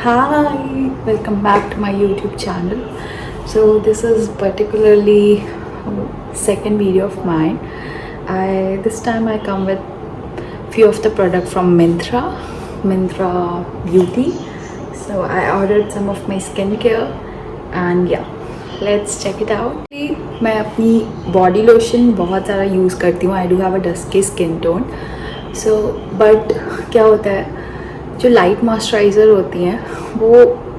Hi, welcome back to my YouTube channel. So this is particularly second video of mine. This time I come with few of the product from Myntra Beauty. So I ordered some of my skincare and yeah, let's check it out. मैं अपनी body lotion बहुत ज़्यादा use करती हूँ. I do have a dusky skin tone. So but क्या होता है, जो लाइट मॉइस्चराइज़र होती हैं वो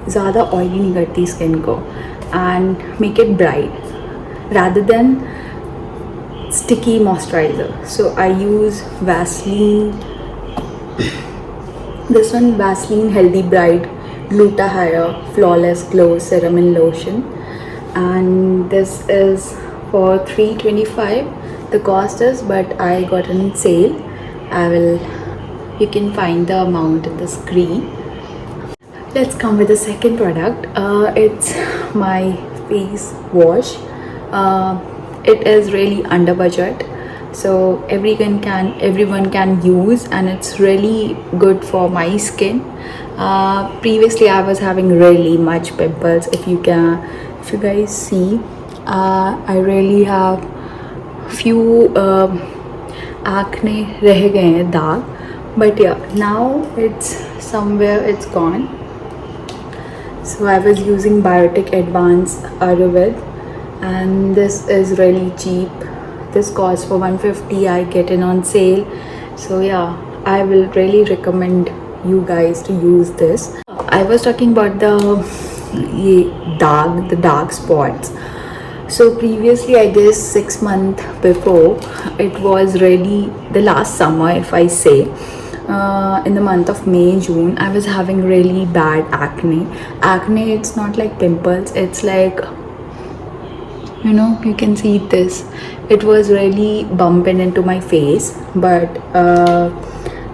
ज़्यादा ऑयली नहीं करती स्किन को and make it bright rather than sticky moisturiser. So I use Vaseline, this one Vaseline Healthy Bright Gluta-Hya Flawless Glow Serum and Lotion, and this is for $3.25 the cost is, but I got it in sale. You can find the amount in the screen. Let's come with the second product. It's my face wash. It is really under budget, so everyone can use, and it's really good for my skin. Previously I was having really much pimples. If you guys see, I really have few acne रह गए हैं दाग, but yeah, now it's gone. So I was using Biotic Advanced Ayurved, and this is really cheap. This costs for $150. I get it on sale. So yeah, I will really recommend you guys to use this. I was talking about the dark spots. So previously, I guess 6 months before, it was really the last summer, if I say, in the month of May, June, I was having really bad acne. Acne, it's not like pimples, it's like, you can see this. It was really bumping into my face, but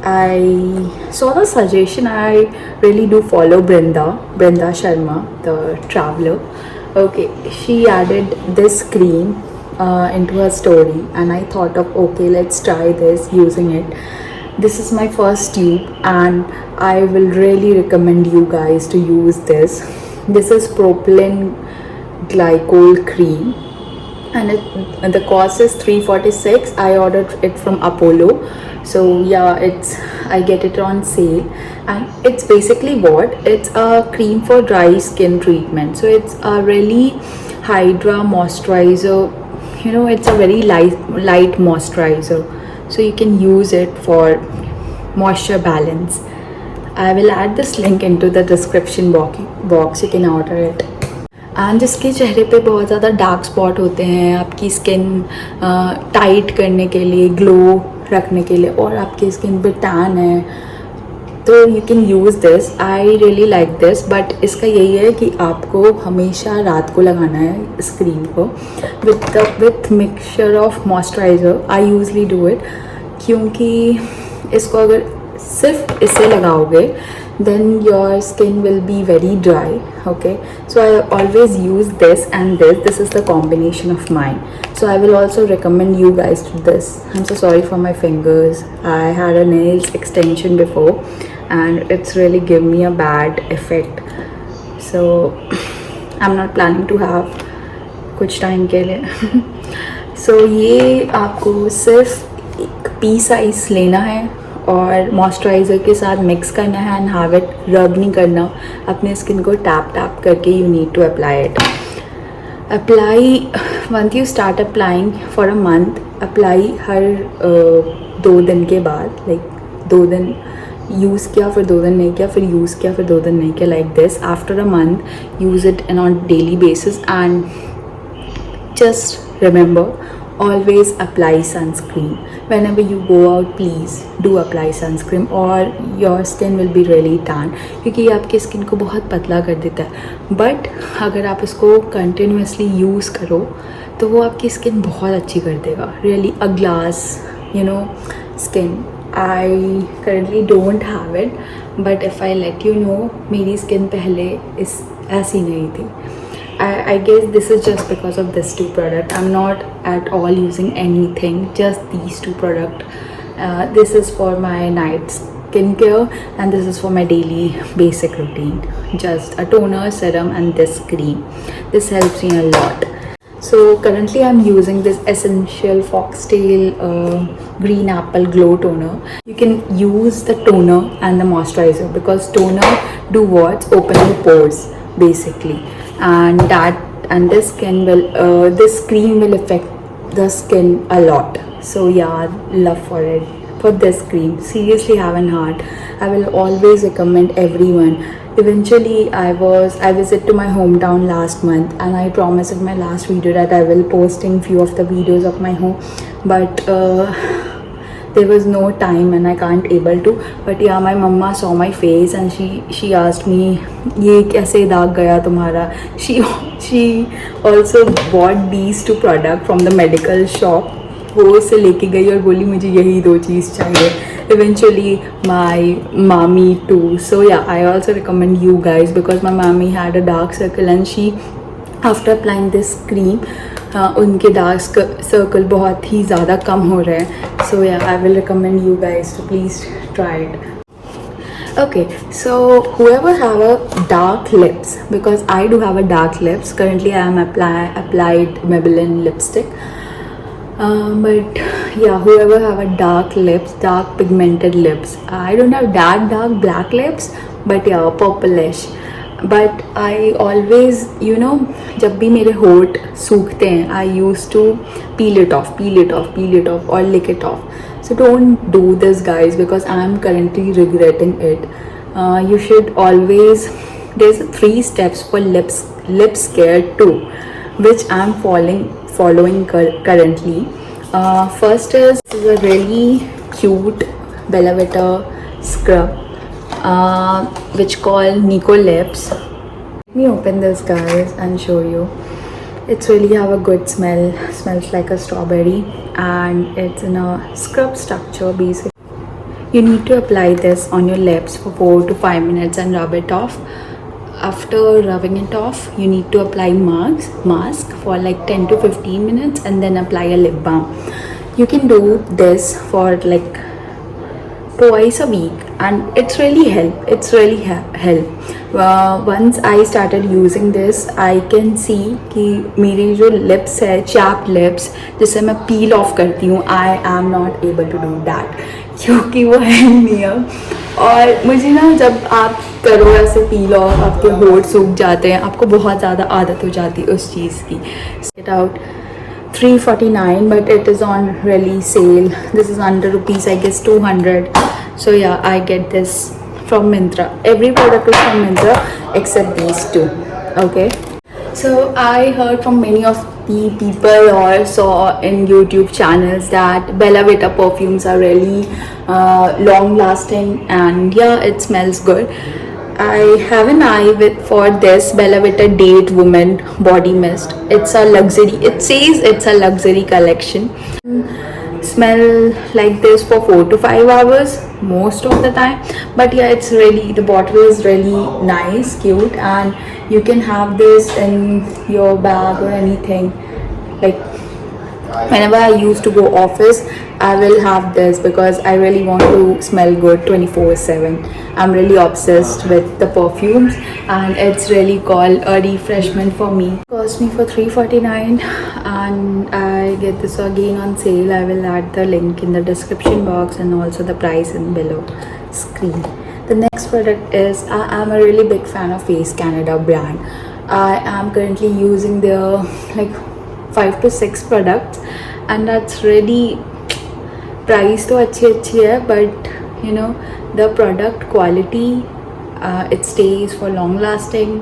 I saw the suggestion. I really do follow Brinda Sharma, the traveler. Okay, she added this cream into her story, and I thought of, okay, let's try this, using it. This is my first tube, and I will really recommend you guys to use this. This is propylene glycol cream, and the cost is $3.46. I ordered it from Apollo, so yeah, I get it on sale, and it's basically it's a cream for dry skin treatment. So it's a really hydra moisturizer. It's a very light moisturizer, so you can use it for moisture balance. I will add this link into the description box. You can order it. And जिसके चेहरे पे बहुत ज़्यादा dark spot होते हैं, आपकी skin tight करने के लिए, ग्लो रखने के लिए, और आपकी स्किन पे टैन है, तो you can use this. I really like this, but इसका यही है कि आपको हमेशा रात को लगाना है इस क्रीम को with mixture of moisturiser. I usually do it, क्योंकि इसको अगर सिर्फ इसे लगाओगे then your skin will be very dry. Okay, so I always use this and this is the combination of mine. So I will also recommend you guys to this. I'm so sorry for my fingers. I had a nails extension before, and it's really give me a bad effect. So I'm not planning to have कुछ time के लिए. So ये आपको सिर्फ एक P size लेना है और मॉइस्चराइज़र के साथ मिक्स करना है, एंड हैव इट, रब नहीं करना. अपने स्किन को टैप करके you need to apply it. Once you start applying for a month, apply हर 2 दिन के बाद, लाइक 2 दिन यूज़ किया, फिर 2 दिन नहीं किया, फिर यूज़ किया, फिर 2 दिन नहीं किया, like this. After a month use it on daily basis, and just remember, always apply sunscreen. Whenever you go out, please do apply sunscreen, or your skin will be really tan, क्योंकि ये आपकी skin को बहुत पतला कर देता है. But अगर आप इसको कंटिन्यूसली यूज़ करो तो वो आपकी स्किन बहुत अच्छी कर देगा. Really a glass skin. I currently don't have it, but if I let you know, मेरी स्किन पहले ऐसी नहीं थी. I guess this is just because of these 2 products. I'm not at all using anything, just these 2 products. This is for my skincare, and this is for my daily basic routine. Just a toner, serum, and this cream. This helps me a lot. So currently I'm using this Essential Foxtail Green Apple Glow Toner. You can use the toner and the moisturizer, because toner do what? Open the pores basically, and this skin will this cream will affect the skin a lot. So yeah, love for it, for this cream. Seriously, haven't heard. I will always recommend everyone. Eventually I visit to my hometown last month, and I promised in my last video that I will posting few of the videos of my home, but there was no time and I can't able to. But yeah, my mama saw my face and she asked me, ये कैसे दाग गया तुम्हारा? She also bought these two product from the medical shop. वो से लेके गई और बोली मुझे यही दो चीज़ चाहिए. Eventually my mommy too. So yeah, I also recommend you guys, because my mommy had a dark circle and she, after applying this cream, उनके डार्क सर्कल बहुत ही ज़्यादा कम हो रहे हैं. So yeah, I will recommend you guys to please try it. Okay, so whoever have a dark lips, because I do have a dark lips. Currently I am applied Maybelline lipstick. But yeah, whoever have a dark lips, dark pigmented lips, I don't have dark black lips, but yeah, purplish. But I always, जब भी मेरे होठ सूखते हैं, I used to peel it off or lick it off. So don't do this guys, because I am currently regretting it. You should always, there's 3 steps for lips care too, which I am following currently. First is a really cute Bella Vita scrub, which called Nico Lips. Let me open this guys and show you. It's really have a good smell. Smells like a strawberry, and it's in a scrub structure basically. You need to apply this on your lips for 4 to 5 minutes and rub it off. After rubbing it off, you need to apply mask for like 10 to 15 minutes and then apply a lip balm. You can do this for like twice a week, and it's really help. Once I started using this, I can see कि मेरी जो lips है, chapped lips, जिसे मैं peel off करती हूँ, I am not able to do that, क्योंकि वो है नहीं अब. और मुझे ना, जब आप करो ऐसे peel off, आपके होठ सूख जाते हैं, आपको बहुत ज़्यादा आदत हो जाती है उस चीज़ की. Get out $349, but it is on really sale. This is under rupees, I guess 200. So yeah, I get this from Myntra. Every product is from Myntra except these two. Okay, so I heard from many of the people or saw in YouTube channels that Bella Vita perfumes are really long lasting, and yeah, it smells good. I have an eye for this Bella Vita Date Woman Body Mist. It's a luxury. It says it's a luxury collection. Smell like this for 4 to 5 hours most of the time. But yeah, it's really, the bottle is really nice, cute, and you can have this in your bag or anything. Like whenever I used to go office, I will have this because I really want to smell good 24/7. I'm really obsessed with the perfumes, and it's really called a refreshment for me. It cost me for $349, and I get this again on sale. I will add the link in the description box and also the price in below screen. The next product is, I am a really big fan of Face Canada brand. I am currently using their like 5 to 6 products, and that's really, price तो अच्छी है, but you know, the product quality, it stays for long lasting,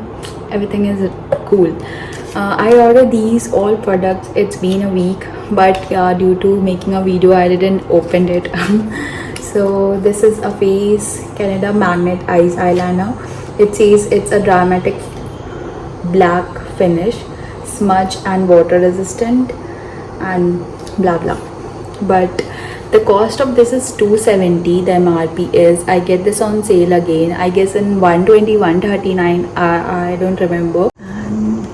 everything is cool. I ordered these all products, it's been a week, but yeah, due to making a video I didn't open it. So this is a Face Canada Magnet Eyes Eyeliner. It says it's a dramatic black finish, smudge and water resistant, and blah blah. But the cost of this is $270. The MRP is, I get this on sale again, I guess in $120, $139, I don't remember. And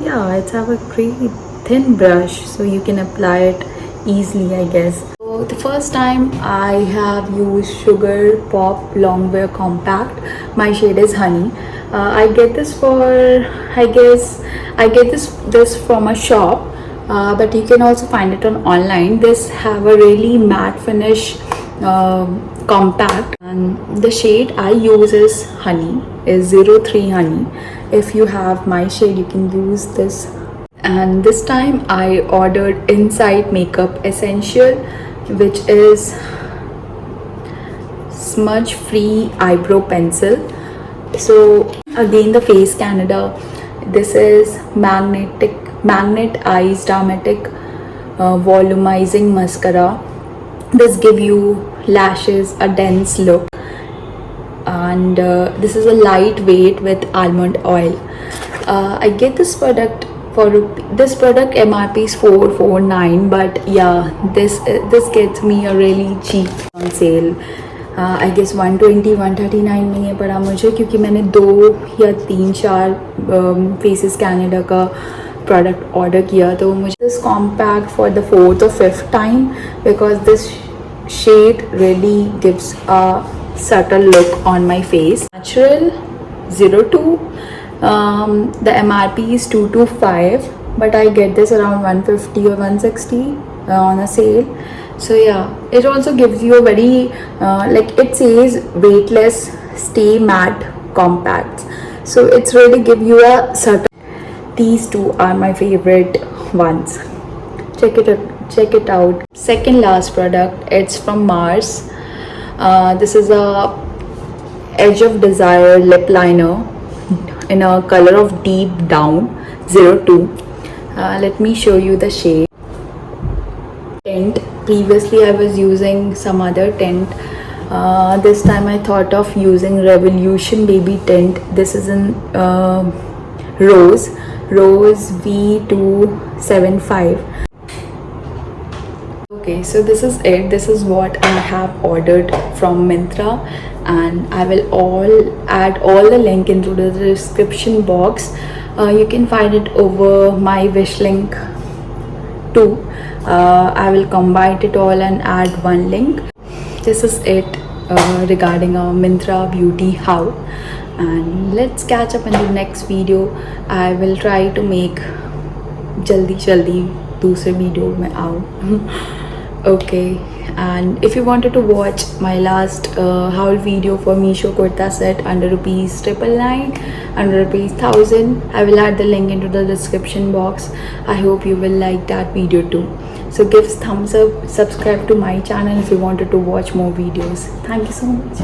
yeah, it's have a great thin brush, so you can apply it easily, I guess. So The first time I have used Sugar Pop Longwear Compact. My shade is Honey. I get this for, I guess, I get this from a shop, but you can also find it on online. This have a really matte finish compact, and the shade I use is Honey, is 03 Honey. If you have my shade, you can use this. And this time I ordered Inside Makeup Essential, which is smudge free eyebrow pencil. So again, the Face Canada, this is magnet eyes dramatic volumizing mascara. This give you lashes a dense look, and this is a lightweight with almond oil. I get this product for this product MRP is 449, but yeah, this gets me a really cheap on sale. I guess 120-139 में ये पड़ा मुझे, क्योंकि मैंने 2 या 3-4 faces Canada का product order किया, तो मुझे this compact for the 4th or 5th time, because this shade really gives a subtle look on my face. Natural 02. The MRP is 225, but I get this around 150 or 160 on a sale. So yeah, it also gives you a very like it says weightless stay matte compact, so it's really give you a subtle. These two are my favorite ones. Check it out. Second last product, it's from Mars. This is a Edge of Desire lip liner in a color of Deep Down 02. Let me show you the shade. Tint. Previously I was using some other tint. This time I thought of using Revolution Baby tint. This is in Rose V275. Okay, so this is it. This is what I have ordered from Myntra, and I will add all the link into the description box. You can find it over my wish link too. I will combine it all and add one link. This is it regarding our Myntra beauty haul, and let's catch up in the next video. I will try to make jaldi दूसरे video में आऊँ. Okay, and if you wanted to watch my last haul video for Meesho kurta set under rupees 999, under rupees 1000, I will add the link into the description box. I hope you will like that video too. So give thumbs up, subscribe to my channel if you wanted to watch more videos. Thank you so much.